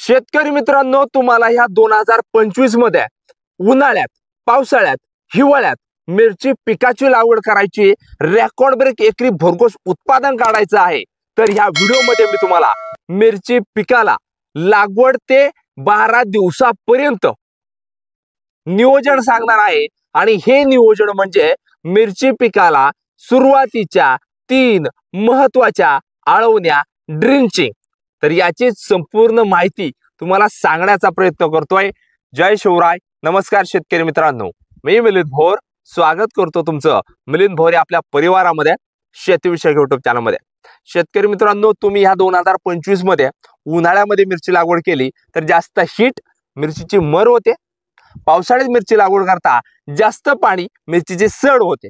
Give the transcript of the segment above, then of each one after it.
शेतकरी मित्रांनो, तुम्हाला ह्या 2025 मध्ये उन्हाळ्यात, पावसाळ्यात, हिवाळ्यात मिरची पिकाची लागवड करायची, रेकॉर्ड ब्रेक एकरी भरघोस उत्पादन काढायचं आहे। तर ह्या व्हिडिओ मध्ये मी तुम्हाला मिरची पिकाला लागवड ते 12 दिवसापर्यंत नियोजन सांगणार आहे। आणि हे नियोजन म्हणजे मिरची पिकाला सुरुवातीच्या 3 महत्त्वाच्या आळवण्या, ड्रिंचिंग, तर याची संपूर्ण माहिती तुम्हाला सांगण्याचा प्रयत्न करतोय। जय शिवराय, नमस्कार शेतकरी मित्रांनो, मी मिलिंद भोर स्वागत करतो तुमचं मिलिंद भोर आपल्या परिवारामध्ये शेतीविषयक YouTube चॅनलमध्ये। शेतकरी मित्रांनो, तुम्ही ह्या 2025 मध्ये उन्हाळ्यामध्ये मिरची लागवड केली तर जास्त हीट मिरचीची मर होते, पावसाळ्यात मिरची लागवड करता जास्त पाणी मिरचीची सड होते,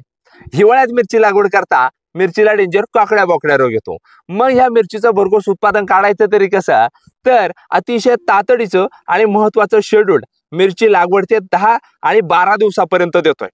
हिवाळ्यात मिरची लागवड करता मिरचीला डेंजर काकड्या बोकड्या रोग येतो। मग ह्या मिरचीचं भरघोस उत्पादन काढायचं तरी कसं, तर अतिशय तातडीचं आणि महत्त्वाचं शेड्यूल मिरची लागवड ते 10 आणि 12 दिवसापर्यंत देतोय।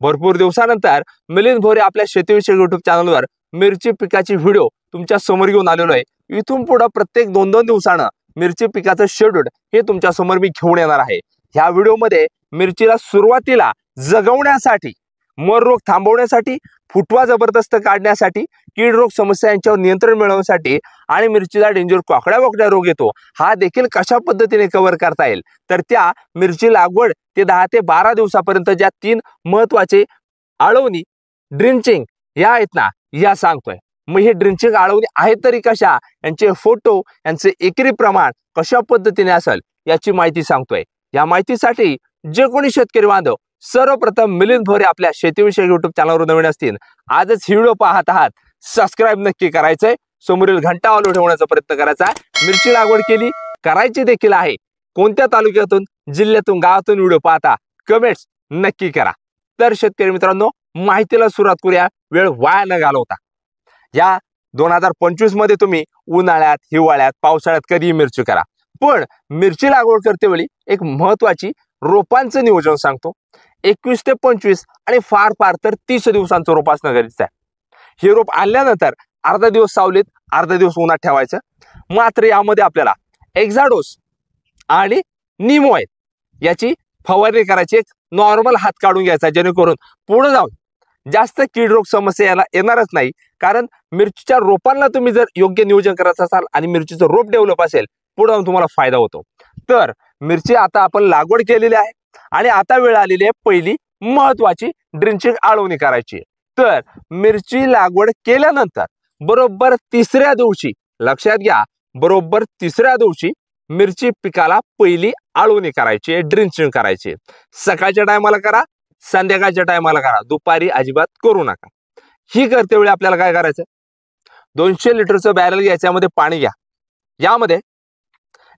भरपूर दिवसानंतर मिलिंद भोरे आपल्या शेतीविषयक YouTube चॅनलवर मिरची पिकाची व्हिडिओ तुमच्या समोर घेऊन आलेलो आहे। इथून पुढे प्रत्येक 2-2 दिवसानं मिरची पिकाचं शेड्यूल हे तुमच्या समोर मी घेऊन येणार आहे। ह्या व्हिडिओमध्ये मिरचीला सुरुवातीला जगवण्यासाठी, मर रोग थांबवण्यासाठी, फुटवा जबरदस्त काढण्यासाठी, कीड रोग समस्या यांच्यावर नियंत्रण मिळवण्यासाठी आणि मिरचीला डेंजर काकड्या बोकड्या रोग येतो हा देखील कशा पद्धतीने कव्हर करता येईल, तर त्या मिरची लागवड ते 10 ते 12 दिवसापर्यंत ज्या 3 महत्त्वाचे आळवणी, ड्रिंचिंग या आहेत ना, या सांगतोय। मग हे ड्रिंचिंग आळवणी आहेत तरी कशा, यांचे फोटो, यांचे एकरी प्रमाण कशा पद्धतीने असेल याची माहिती सांगतोय। या माहितीसाठी जे कोणी शेतकरी बांधव सर्वप्रथम मिलिंद भोरे आपल्या शेतीविषयक YouTube चॅनलवर नवीन असतील, आजच ही व्हिडिओ पाहत आहात, सबस्क्राइब नक्की करायचंय, समोरील घंटा ऑल ठेवण्याचा प्रयत्न करायचा आहे। मिरची लागवड केली, करायची देखील आहे, कोणत्या तालुक्यातून, जिल्ह्यातून, गावातून व्हिडिओ पाहता कमेंट्स नक्की करा। तर शेतकरी मित्रांनो, माहितीला सुरुवात करूया वेळ वाया न घालवता। या 2025 मध्ये तुम्ही उन्हाळ्यात, हिवाळ्यात, पावसाळ्यात कधीही मिरची करा, पण मिरची लागवड करते वेळी एक महत्त्वाची रोपांचं नियोजन सांगतो। 21 ते 25 आणि फार फार तर 30 दिवसांचं रोप असणं गरजेचं आहे। हे रोप आल्यानंतर अर्धा दिवस सावलीत, अर्धा दिवस उन्हात ठेवायचं। मात्र यामध्ये आपल्याला एक्झाडोस आणि निमोएड याची फवारणी करायची, एक नॉर्मल हात काढून घ्यायचा, जेणेकरून पुढे जाऊन जास्त कीड रोग समस्या याला येणारच नाही। कारण मिरचीच्या रोपांना तुम्ही जर योग्य नियोजन करत असाल आणि मिरचीचं रोप डेव्हलप असेल, पुढे जाऊन तुम्हाला फायदा होतो। तर मिरची आता आपण लागवड केलेली आहे आणि आता वेळ आलेली आहे पहिली महत्त्वाची ड्रिंचिंग आळवणी करायची। तर मिरची लागवड केल्यानंतर बरोबर 3ऱ्या दिवशी, लक्षात घ्या, बरोबर 3ऱ्या दिवशी मिरची पिकाला पहिली आळवणी करायची, ड्रिंचिंग करायची। सकाळच्या टायमाला करा, संध्याकाळच्या टायमाला करा, दुपारी अजिबात करू नका। ही करते वेळी आपल्याला काय करायचं, 200 लिटरचं बॅरल घ्यायचं, यामध्ये पाणी घ्या, यामध्ये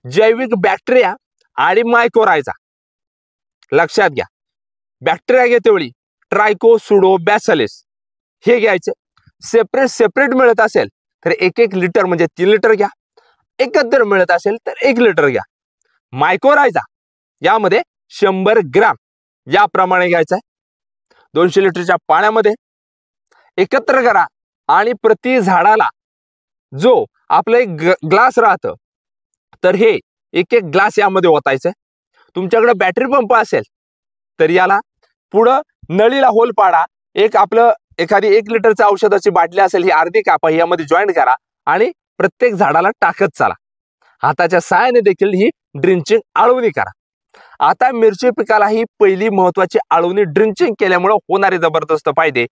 जैविक बॅक्टेरिया आणि मायकोरायझा, लक्षात घ्या, बॅक्टेरिया घेते वेळी ट्रायकोसुडोबॅसिलस हे घ्यायचे। सेपरेट सेपरेट मिळत असेल तर 1-1 लिटर म्हणजे 3 लिटर घ्या, एकत्र मिळत असेल तर 1 लिटर घ्या। मायकोरायझा यामध्ये 100 ग्रॅम याप्रमाणे घ्यायचा आहे। 200 लिटरच्या पाण्यामध्ये एकत्र करा आणि प्रति झाडाला जो आपलं एक ग्लास राहतं, तर हे 1-1 ग्लास यामध्ये ओतायचं। तुमच्याकडे बॅटरी पंप असेल तर याला पुढं नळीला होल पाडा, एक आपलं एखादी 1 लिटरच्या औषधाची बाटली असेल, ही अर्धी कापा, यामध्ये जॉईंट करा आणि प्रत्येक झाडाला टाकत चला। हाताच्या साहाय्याने देखील ही ड्रिंचिंग आळवणी करा। आता मिरची पिकाला ही पहिली महत्त्वाची आळवणी ड्रिंचिंग केल्यामुळे होणारे जबरदस्त फायदे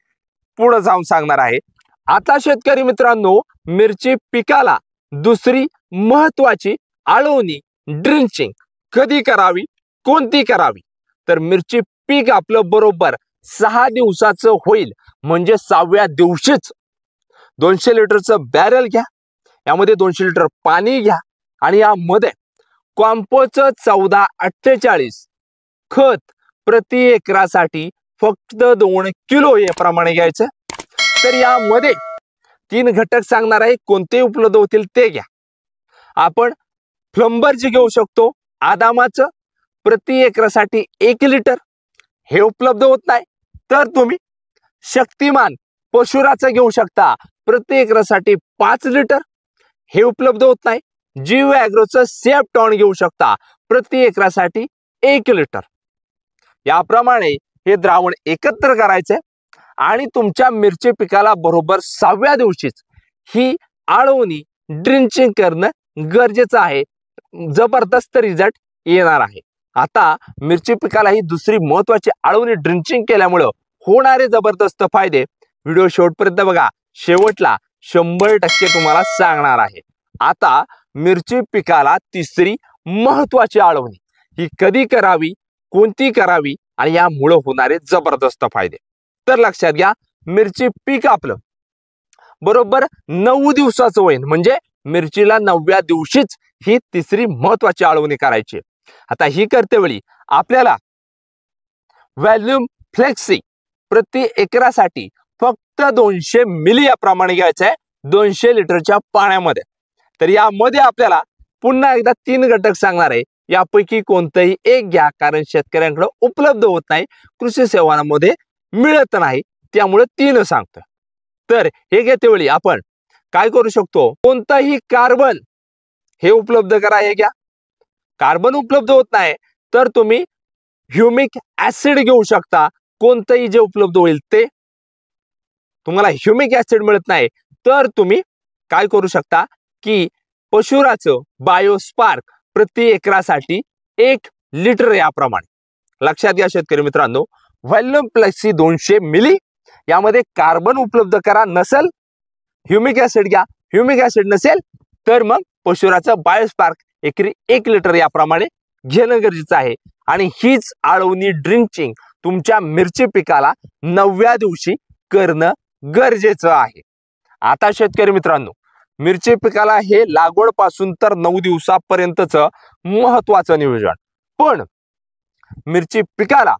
पुढे जाऊन सांगणार आहे। आता शेतकरी मित्रांनो, मिरची पिकाला दुसरी महत्त्वाची आळवणी ड्रिंचिंग कधी करावी, कोणती करावी, तर मिरची पीक आपलं बरोबर 6 दिवसाचं होईल, म्हणजे 6व्या दिवशीच 200 लिटरचं बॅरल घ्या, यामध्ये 200 लिटर पाणी घ्या आणि यामध्ये कॉम्पोचं 1448 खत प्रति एकरासाठी फक्त 2 किलो याप्रमाणे घ्यायचं। तर यामध्ये 3 घटक सांगणार आहे, कोणते उपलब्ध होतील ते घ्या। आपण फ्लंबरची घेऊ शकतो, आदामाचं प्रति एकरासाठी 1 लिटर, हे उपलब्ध होत नाही तर तुम्ही शक्तिमान पशुराचं घेऊ शकता, प्रति एकरासाठी 5 लिटर, हे उपलब्ध होत नाही जीव ॲग्रोचं सेफ टॉन घेऊ शकता प्रति एकरासाठी 1 लिटर। याप्रमाणे हे द्रावण एकत्र करायचंय आणि तुमच्या मिरची पिकाला बरोबर 6व्या दिवशीच ही आळवणी ड्रिंचिंग करणं गरजेचं आहे। जबरदस्त रिझल्ट येणार आहे। आता मिरची पिकाला ही दुसरी महत्वाची आळवणी ड्रिंचिंग केल्यामुळे होणारे जबरदस्त फायदे व्हिडिओ शेवटपर्यंत बघा। शेवटला 100% तुम्हाला सांगणार आहे। आता मिरची पिकाला तिसरी महत्वाची आळवणी ही कधी करावी, कोणती करावी आणि यामुळे होणारे जबरदस्त फायदे। तर लक्षात घ्या, मिरची पीक आपलं बरोबर 9 दिवसाचं होईल, म्हणजे मिरचीला 9व्या दिवशीच ही तिसरी महत्वाची आळवणी करायची। आता ही करते वेळी आपल्याला व्हॉल्यूम फ्लेक्सी प्रति एकरासाठी फक्त 200 मिली याप्रमाणे घ्यायचं आहे 200 लिटरच्या पाण्यामध्ये। तर यामध्ये आपल्याला पुन्हा एकदा 3 घटक सांगणार आहे, यापैकी कोणतेही एक घ्या, कारण शेतकऱ्यांकडे उपलब्ध होत नाही, कृषी सेवांमध्ये मिळत नाही, त्यामुळे 3 सांगतो। तर हे घेते वेळी आपण काय करू शकतो, कोणताही कार्बन हे उपलब्ध करा। हे घ्या, कार्बन उपलब्ध होत नाही तर तुम्ही ह्युमिक ऍसिड घेऊ शकता, कोणतंही जे उपलब्ध होईल ते। तुम्हाला ह्युमिक ऍसिड मिळत नाही तर तुम्ही काय करू शकता की पशुराचं बायोस्पार्क प्रति एकरासाठी 1 लिटर याप्रमाणे। लक्षात घ्या शेतकरी मित्रांनो, व्हॉल्यूम फ्लेक्सी 200 मिली, यामध्ये कार्बन उपलब्ध करा, नसेल ह्युमिक ऍसिड घ्या, ह्युमिक ऍसिड नसेल तर मग पशुराचं बायोस्पार्क एकरी 1 लिटर याप्रमाणे घेणं गरजेचं आहे। आणि हीच आळवणी ड्रिंचिंग तुमच्या मिरची पिकाला 9व्या दिवशी करणं गरजेचं आहे। आता शेतकरी मित्रांनो, मिरची पिकाला हे लागवड पासून तर 9 दिवसापर्यंतचं महत्वाचं नियोजन, पण मिरची पिकाला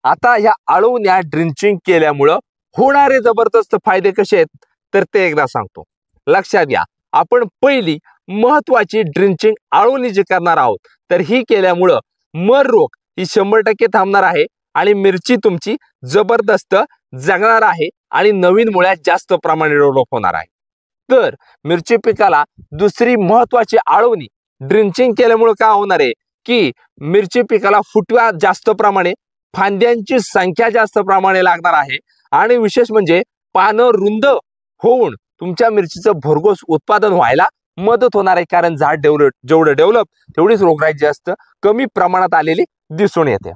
आता ह्या आळवण्या ड्रिंचिंग केल्यामुळं होणारे जबरदस्त फायदे कसे आहेत तर ते एकदा सांगतो। लक्षात घ्या, आपण पहिली महत्वाची ड्रिंचिंग आळवणी जी करणार आहोत, तर ही केल्यामुळं मर रोग ही 100% थांबणार आहे आणि मिरची तुमची जबरदस्त जगणार आहे आणि नवीन मुळ्या जास्त प्रमाणात डेव्हलप होणार आहे। तर मिरची पिकाला दुसरी महत्वाची आळवणी ड्रिंचिंग केल्यामुळे काय होणार आहे की मिरची पिकाला फुटवा जास्त प्रमाणे, फांद्यांची संख्या जास्त प्रमाणे लागणार आहे आणि विशेष म्हणजे पानं रुंद होऊन तुमच्या मिरचीचं भरघोस उत्पादन व्हायला मदत होणार आहे, कारण झाड जेवढं डेव्हलप तेवढीच रोगराई जास्त कमी प्रमाणात आलेली दिसून येते।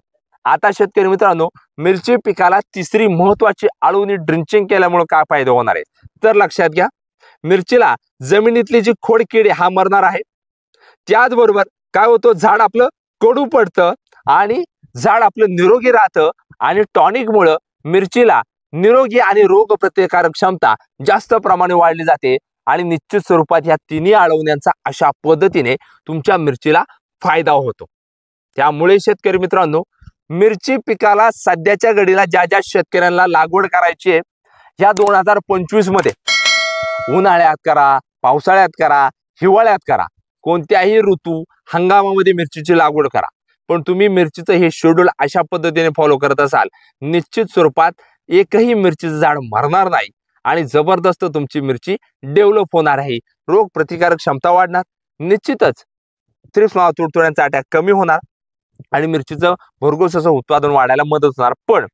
आता शेतकरी मित्रांनो, मिरची पिकाला तिसरी महत्वाची आळवणी ड्रिंचिंग केल्यामुळे काय फायदे होणार आहे तर लक्षात घ्या, मिरचीला जमिनीतली जी खोडकिडी हा मरणार आहे, त्याचबरोबर काय होतं, झाड आपलं कडू पडतं आणि झाड आपलं निरोगी राहतं आणि टॉनिक मुळे मिरचीला निरोगी आणि रोग प्रतिकारक क्षमता जास्त प्रमाणे वाढली जाते आणि निश्चित स्वरूपात या तिन्ही आळवण्यांचा अशा पद्धतीने तुमच्या मिरचीला फायदा होतो। त्यामुळे शेतकरी मित्रांनो, मिरची पिकाला सध्याच्या घडीला ज्या ज्या शेतकऱ्यांना लागवड करायची आहे, ह्या 2025 मध्ये उन्हाळ्यात करा, पावसाळ्यात करा, हिवाळ्यात करा, कोणत्याही ऋतू हंगामामध्ये मिरचीची लागवड करा, पण तुम्ही मिरचीचं हे शेड्यूल अशा पद्धतीने फॉलो करत असाल, निश्चित स्वरूपात एकही मिरचीचं झाड मरणार नाही आणि जबरदस्त तुमची मिरची डेव्हलप होणार आहे, रोग प्रतिकारक क्षमता वाढणार, निश्चितच थ्रिप्स मावा तुडतुड्यांचा अटॅक कमी होणार आणि मिरचीचं भरघोस असं उत्पादन वाढायला मदत होणार। पण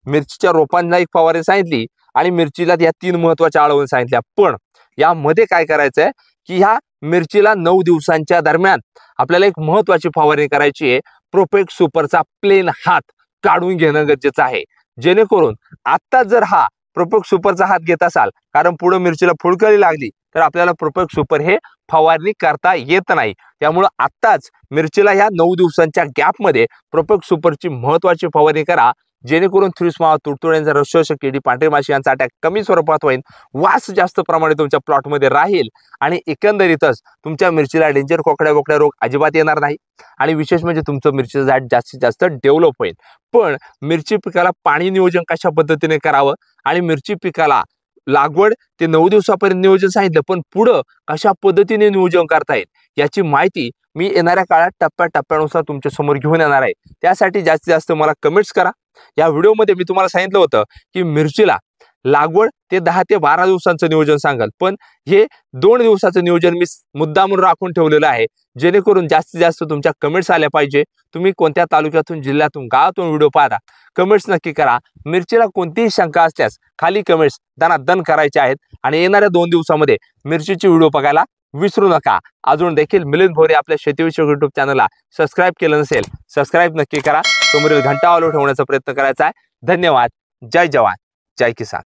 मिरचीच्या रोपांना एक फवारणी सांगितली आणि मिरचीला या 3 महत्वाच्या आळवणी सांगितल्या, पण यामध्ये काय करायचंय की ह्या मिरचीला 9 दिवसांच्या दरम्यान आपल्याला एक महत्वाची फवारणी करायची आहे, प्रोपेक्ट सुपरचा प्लेन हात काढून घेणं गरजेचं आहे, जेणेकरून आता जर हा प्रोपेक्ट सुपरचा हात घेत असाल, कारण पुढे मिरचीला फुलकळी लागली तर आपल्याला प्रोपेक्ट सुपर हे फवारणी करता येत नाही, त्यामुळे आत्ताच मिरचीला ह्या 9 दिवसांच्या गॅप मध्ये प्रोपेक्ट सुपरची महत्वाची फवारणी करा, जेणेकरून थ्रिप्स मावा तुडतुड्यांचा रसशोषक किडी पांढरी माशी यांचा अटॅक कमी स्वरूपात होईल, वास जास्त प्रमाणे तुमच्या प्लॉट मध्ये राहील आणि एकंदरीतच तुमच्या मिरचीला डेंजर कोकड्या रोग अजिबात येणार नाही आणि विशेष म्हणजे तुमचं मिरचीचं झाड जास्तीत जास्त डेव्हलप होईल। पण मिरची पिकाला पाणी नियोजन कशा पद्धतीने करावं आणि मिरची पिकाला लागवड ते 9 दिवसापर्यंत नियोजन सांगितलं, पण पुढं कशा पद्धतीने नियोजन करता येईल याची माहिती मी येणाऱ्या काळात टप्प्याटप्प्यानुसार तुमच्या समोर घेऊन येणार आहे। त्यासाठी जास्तीत जास्त मला कमेंट्स करा। या व्हिडिओमध्ये मी तुम्हाला सांगितलं होतं की मिरचीला लागवड ते 10 ते 12 दिवसांचं नियोजन सांगाल, पण हे 2 दिवसाचं नियोजन मी मुद्दामून राखून ठेवलेलं आहे, जेणेकरून जास्तीत जास्त तुमच्या कमेंट्स आल्या पाहिजे। तुम्ही कोणत्या तालुक्यातून, जिल्ह्यातून, गावातून व्हिडिओ पाहता कमेंट्स नक्की करा। मिरचीला कोणतीही शंका असल्यास खाली कमेंट्स दन करायचे आहेत आणि येणाऱ्या 2 दिवसामध्ये मिरचीची व्हिडिओ बघायला विसरू नका। अजून देखील मिलिंद भोरे आपल्या शेतीविषयक YouTube चॅनलला सबस्क्राईब केलं नसेल, सबस्क्राईब नक्की करा। समोरील घंटा ऑल ठेवण्याचा प्रयत्न करायचा आहे। धन्यवाद। जय जवान, जय किसान।